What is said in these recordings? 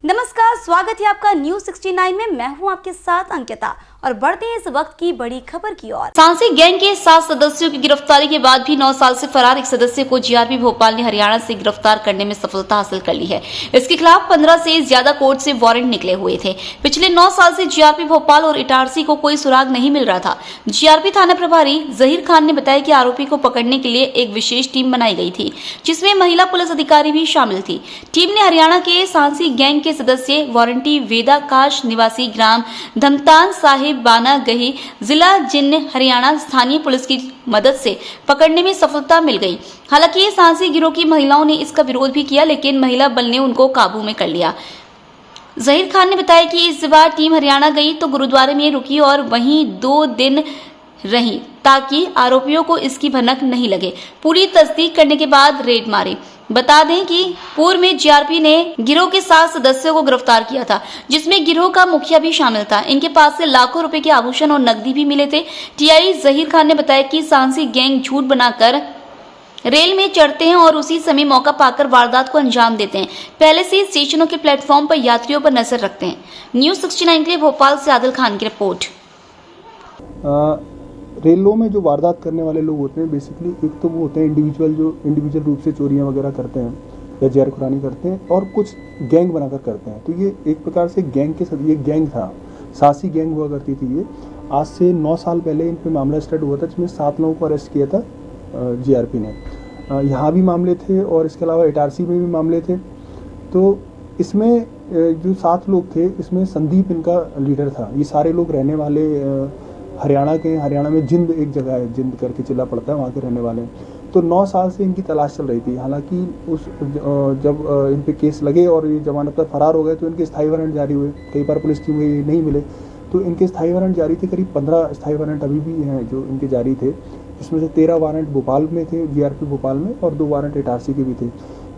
नमस्कार, स्वागत है आपका न्यूज 69 में। मैं हूं आपके साथ अंकिता और बढ़ते हैं इस वक्त की बड़ी खबर की ओर। सांसी गैंग के 7 सदस्यों की गिरफ्तारी के बाद भी 9 साल से फरार एक सदस्य को जीआरपी भोपाल ने हरियाणा से गिरफ्तार करने में सफलता हासिल कर ली है। इसके खिलाफ 15 से ज्यादा कोर्ट से वारंट निकले हुए थे। पिछले 9 साल से जीआरपी भोपाल और इटारसी को कोई सुराग नहीं मिल रहा था। जीआरपी थाना प्रभारी जहीर खान ने बताया कि आरोपी को पकड़ने के लिए एक विशेष टीम बनाई गई थी, जिसमें महिला पुलिस अधिकारी भी शामिल थी। टीम ने हरियाणा के सांसी गैंग के सदस्य वारंटी वेदा काश निवासी ग्राम धमतान साहिब बाना गही जिला जिन्न हरियाणा स्थानीय पुलिस की मदद से पकड़ने में सफलता मिल गई। हालांकि सांसी गिरोह की महिलाओं ने इसका विरोध भी किया, लेकिन महिला बल ने उनको काबू में कर लिया। जहीर खान ने बताया कि इस बार टीम हरियाणा गई तो गुरुद्वारे में रुकी और वहीं 2 दिन रही ताकि आरोपियों को इसकी भनक नहीं लगे। पूरी तस्दीक करने के बाद रेड मारे। बता दें कि पूर्व में जीआरपी ने गिरोह के 7 सदस्यों को गिरफ्तार किया था, जिसमें गिरोह का मुखिया भी शामिल था। इनके पास से लाखों रुपए के आभूषण और नकदी भी मिले थे। टीआई जहीर खान ने बताया कि सांसी गैंग झूठ बनाकर रेल में चढ़ते हैं और उसी समय मौका पाकर वारदात को अंजाम देते हैं। पहले से स्टेशनों के प्लेटफॉर्म पर यात्रियों पर नजर रखते हैं। न्यूज 69 के लिए भोपाल से आदिल खान की रिपोर्ट। रेलों में जो वारदात करने वाले लोग होते हैं, बेसिकली एक तो वो होते हैं इंडिविजुअल रूप से चोरियां वगैरह करते हैं या जहरखुरानी करते हैं, और कुछ गैंग बनाकर करते हैं। तो ये एक प्रकार से गैंग के साथ ये गैंग था, सासी गैंग हुआ करती थी। ये आज से 9 साल पहले इन पर मामला स्टार्ट हुआ था, जिसमें 7 लोगों को अरेस्ट किया था जीआरपी ने। यहाँ भी मामले थे और इसके अलावा इटारसी में भी मामले थे। तो इसमें जो 7 लोग थे, इसमें संदीप इनका लीडर था। ये सारे लोग रहने वाले हरियाणा के, हरियाणा में जिंद एक जगह है, जिंद करके जिला पड़ता है, वहाँ के रहने वाले हैं। तो 9 साल से इनकी तलाश चल रही थी। हालांकि जब इन पे केस लगे और ये जमानत पर फरार हो गए तो इनके स्थायी वारंट जारी हुए। कई बार पुलिस टीम में नहीं मिले तो इनके स्थायी वारंट जारी थे। करीब 15 स्थायी वारंट अभी भी हैं जो इनके जारी थे, जिसमें से 13 वारंट भोपाल में थे, जीआरपी भोपाल में, और 2 वारंट इटारसी के भी थे।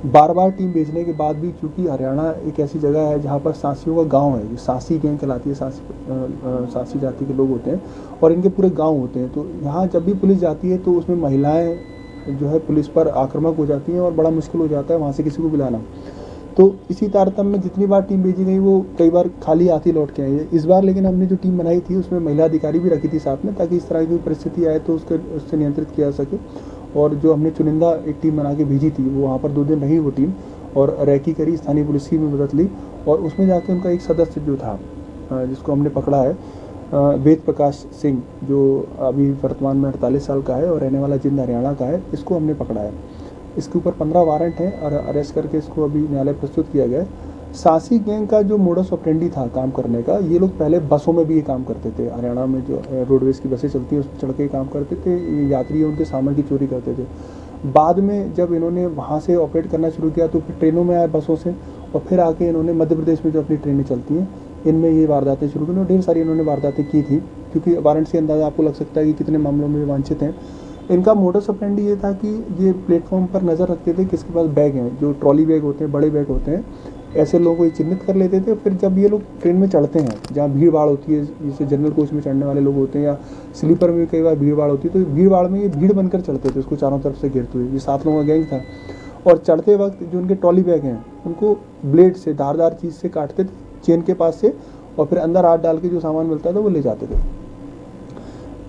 बार टीम भेजने के बाद भी, चूँकि हरियाणा एक ऐसी जगह है जहाँ पर सांसियों का गांव है, जो सांसी गैंग कहलाती है, सांसी जाति के लोग होते हैं और इनके पूरे गांव होते हैं। तो यहाँ जब भी पुलिस जाती है तो उसमें महिलाएं जो है पुलिस पर आक्रामक हो जाती हैं और बड़ा मुश्किल हो जाता है वहाँ से किसी को बुलाना। तो इसी तारतम्य में जितनी बार टीम भेजी गई वो कई बार खाली आती लौट के आई है। इस बार लेकिन हमने जो टीम बनाई थी उसमें महिला अधिकारी भी रखी थी साथ में, ताकि इस तरह की परिस्थिति आए तो उससे नियंत्रित किया जा सके। और जो हमने चुनिंदा एक टीम बना के भेजी थी, वो वहाँ पर 2 दिन रही वो टीम, और रैकी करी, स्थानीय पुलिस की भी मदद ली, और उसमें जाके उनका एक सदस्य जो था जिसको हमने पकड़ा है, वेद प्रकाश सिंह, जो अभी वर्तमान में 48 साल का है और रहने वाला जिंद हरियाणा का है, इसको हमने पकड़ा है। इसके ऊपर 15 वारंट हैं और अरेस्ट करके इसको अभी न्यायालय प्रस्तुत किया गया है। सांसी गैंग का जो मोडस ऑपरेंडी था काम करने का, ये लोग पहले बसों में भी ये काम करते थे। हरियाणा में जो रोडवेज की बसें चलती हैं उसमें चढ़ के काम करते थे, ये यात्री उनके सामान की चोरी करते थे। बाद में जब इन्होंने वहाँ से ऑपरेट करना शुरू किया तो फिर ट्रेनों में आए, बसों से, और फिर आके इन्होंने मध्य प्रदेश में जो अपनी ट्रेनें चलती हैं इनमें ये वारदातें शुरू की। ढेर सारी इन्होंने वारदातें की थी, क्योंकि वारंट से अंदाजा आपको लग सकता है कि कितने मामलों में वांछित हैं। इनका मोडस ऑपरेंडी ये था कि ये प्लेटफॉर्म पर नज़र रखते थे किसके पास बैग हैं, जो ट्रॉली बैग होते हैं, बड़े बैग होते हैं, ऐसे लोगों को ये चिन्हित कर लेते थे। फिर जब ये लोग ट्रेन में चढ़ते हैं जहाँ भीड़ भाड़ होती है, जैसे जनरल कोच में चढ़ने वाले लोग होते हैं या स्लीपर में कई बार भीड़ भाड़ होती है, तो भीड़ भाड़ में ये भीड़ बनकर चढ़ते थे, उसको चारों तरफ से घेरते हुए। ये 7 लोगों का गैंग था, और चढ़ते वक्त जो उनके ट्रॉली बैग हैं उनको ब्लेड से, धारदार चीज़ से काटते थे चेन के पास से, और फिर अंदर हाथ डाल के जो सामान मिलता था वो ले जाते थे।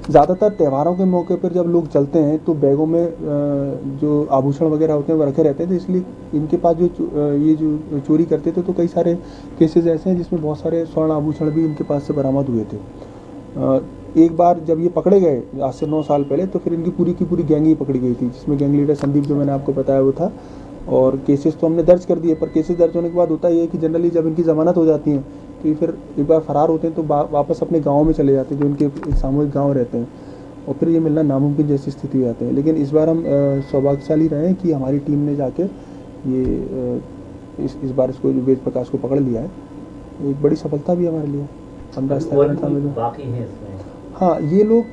ज़्यादातर त्योहारों के मौके पर जब लोग चलते हैं तो बैगों में जो आभूषण वगैरह होते हैं वो रखे रहते थे, इसलिए इनके पास जो ये जो चोरी करते थे तो कई सारे केसेस ऐसे हैं जिसमें बहुत सारे स्वर्ण आभूषण भी इनके पास से बरामद हुए थे। एक बार जब ये पकड़े गए आज से 9 साल पहले, तो फिर इनकी पूरी की पूरी गैंग ही पकड़ी गई थी, जिसमें गैंग लीडर संदीप, जो मैंने आपको बताया, वो था। और केसेस तो हमने दर्ज कर दिए, पर केसेस दर्ज होने के बाद होता ये है कि जनरली जब इनकी जमानत हो जाती है तो ये फिर एक बार फरार होते हैं तो वापस अपने गाँव में चले जाते हैं, जो इनके सामूहिक गाँव रहते हैं, और फिर ये मिलना नामुमकिन जैसी स्थिति हो जाती है। लेकिन इस बार हम सौभाग्यशाली रहे कि हमारी टीम ने जाके ये इस बार इसको जो वेद प्रकाश को पकड़ लिया है, एक बड़ी सफलता भी हमारे लिए। 15 स्थान था में बाकी है इसमें। हाँ, ये लोग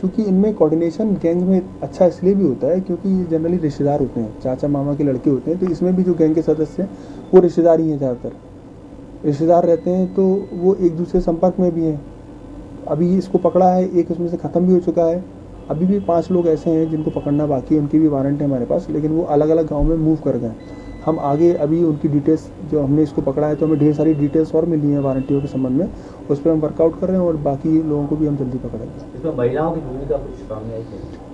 चूँकि इनमें कोऑर्डिनेशन गैंग में अच्छा इसलिए भी होता है क्योंकि ये जनरली रिश्तेदार होते हैं, चाचा मामा के लड़के होते हैं। तो इसमें भी जो गैंग के सदस्य हैं वो रिश्तेदार ही हैं, ज़्यादातर रिश्तेदार रहते हैं, तो वो एक दूसरे संपर्क में भी हैं। अभी इसको पकड़ा है, एक उसमें से ख़त्म भी हो चुका है। अभी भी 5 लोग ऐसे हैं जिनको पकड़ना बाकी है, उनकी भी वारंट है हमारे पास, लेकिन वो अलग अलग गांव में मूव कर गए। हम आगे अभी उनकी डिटेल्स जो हमने इसको पकड़ा है तो हमें ढेर सारी डिटेल्स और मिली हैं वारंटियों के संबंध में, उस पर हम वर्कआउट कर रहे हैं और बाकी लोगों को भी हम जल्दी पकड़ेंगे। इसमें महिलाओं की भूमिका कुछ सामने आई है?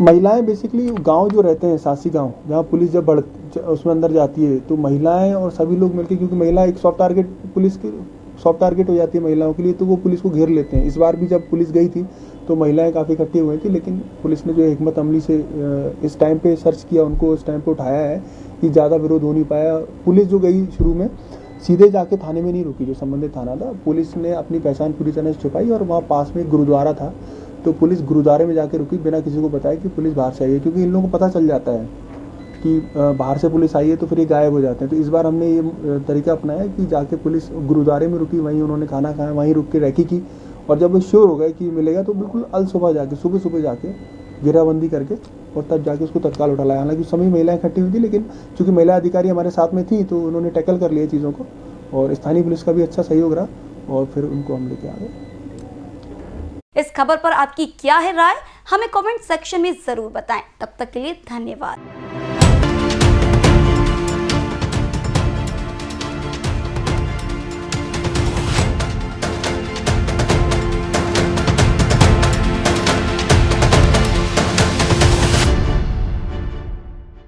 महिलाएं बेसिकली गांव जो रहते हैं सासी गांव, जहां पुलिस जब उसमें अंदर जाती है तो महिलाएं और सभी लोग मिलकर, क्योंकि महिला एक सॉफ्ट टारगेट, पुलिस की सॉफ्ट टारगेट हो जाती है महिलाओं के लिए, तो वो पुलिस को घेर लेते हैं। इस बार भी जब पुलिस गई थी तो महिलाएं काफ़ी इकट्ठी हुई थी, लेकिन पुलिस ने जो हिकमत अमली से इस टाइम पे सर्च किया, उनको इस टाइम पे उठाया है कि ज़्यादा विरोध हो नहीं पाया। पुलिस जो गई शुरू में सीधे जाके थाने में नहीं रुकी, जो संबंधित थाना था, पुलिस ने अपनी पहचान पूरी तरह से छुपाई और वहाँ पास में एक गुरुद्वारा था तो पुलिस गुरुद्वारे में जाके रुकी बिना किसी को बताए कि पुलिस बाहर से आई है, क्योंकि इन लोगों को पता चल जाता है कि बाहर से पुलिस आई है तो फिर ये गायब हो जाते हैं। तो इस बार हमने ये तरीका अपनाया कि जाके पुलिस गुरुद्वारे में रुकी, वहीं उन्होंने खाना खाया, वहीं रुक के रैकी की, और जब वो श्योर हो गए कि मिलेगा तो बिल्कुल अल सुबह सुबह जाके घेराबंदी करके और तब जाके उसको तत्काल उठा लाया। हालांकि उस समय महिलाएं इकट्ठी हुई थी, लेकिन चूंकि महिला अधिकारी हमारे साथ में थी तो उन्होंने टैकल कर लिया चीज़ों को, और स्थानीय पुलिस का भी अच्छा सहयोग रहा और फिर उनको हम लेके आ गए। इस खबर पर आपकी क्या है राय, हमें कमेंट सेक्शन में जरूर बताएं। तब तक के लिए धन्यवाद।